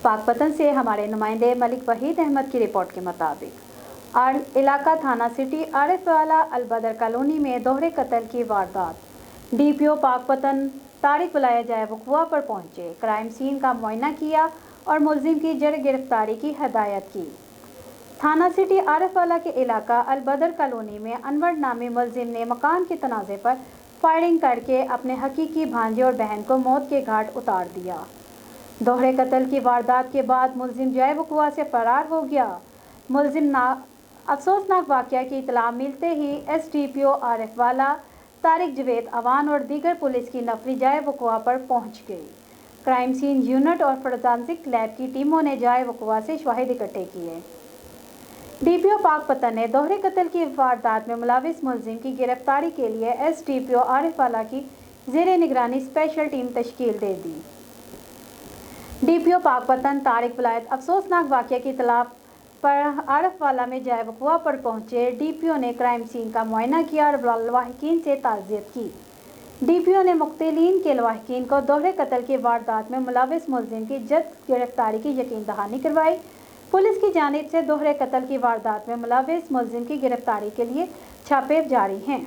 पाकपतन से हमारे नुमाइंदे मलिक वहीद अहमद की रिपोर्ट के मुताबिक इलाका थाना सिटी आरिफ वाला अलबदर कॉलोनी में दोहरे कत्ल की वारदात। डीपीओ पाकपतन तारिक बुलाया जाए वक़ुआ पर पहुंचे, क्राइम सीन का मुआयना किया और मुलजिम की जड़ गिरफ्तारी की हदायत की। थाना सिटी आरिफ वाला के इलाका अलबदर कॉलोनी में अनवर नामी मुलजिम ने मकान के तनाज़े पर फायरिंग करके अपने हकीकी भांजे और बहन को मौत के घाट उतार दिया। दोहरे कत्ल की वारदात के बाद मुलजिम जाए वक़ुआ से फरार हो गया। मुलजिम अफसोसनाक वाक़या की इतला मिलते ही एसडीपीओ आरिफ वाला तारिक जवेद अवान और दीगर पुलिस की नफरी जाए वक़ुआ पर पहुंच गई। क्राइम सीन यूनिट और फोरेंसिक लैब की टीमों ने जाए वक़ुआ से शवाहिद इकट्ठे किए। डीपीओ पाकपतन ने दोहरे कत्ल की वारदात में मुलविस मुलजिम की गिरफ्तारी के लिए एसडीपीओ आरिफ वाला की ज़ेरे निगरानी स्पेशल टीम तश्कील दे दी। डीपीओ पाकपतन तारिक बुलायत अफसोसनाक वाक़या की इतला पर आरिफ वाला में जाए वक़ुआ पर पहुंचे। डीपीओ ने क्राइम सीन का मुआयना किया और लवाहिकीन से ताज़ियत की। डीपीओ ने मुक़्तिलीन के लवाहिकीन को दोहरे कत्ल की वारदात में मुलविस मुलजिम की जल्द गिरफ्तारी की यकीन दहानी करवाई। पुलिस की जानिब से दोहरे कत्ल की वारदात में मुलविस मुलजिम की गिरफ्तारी के लिए छापे जारी हैं।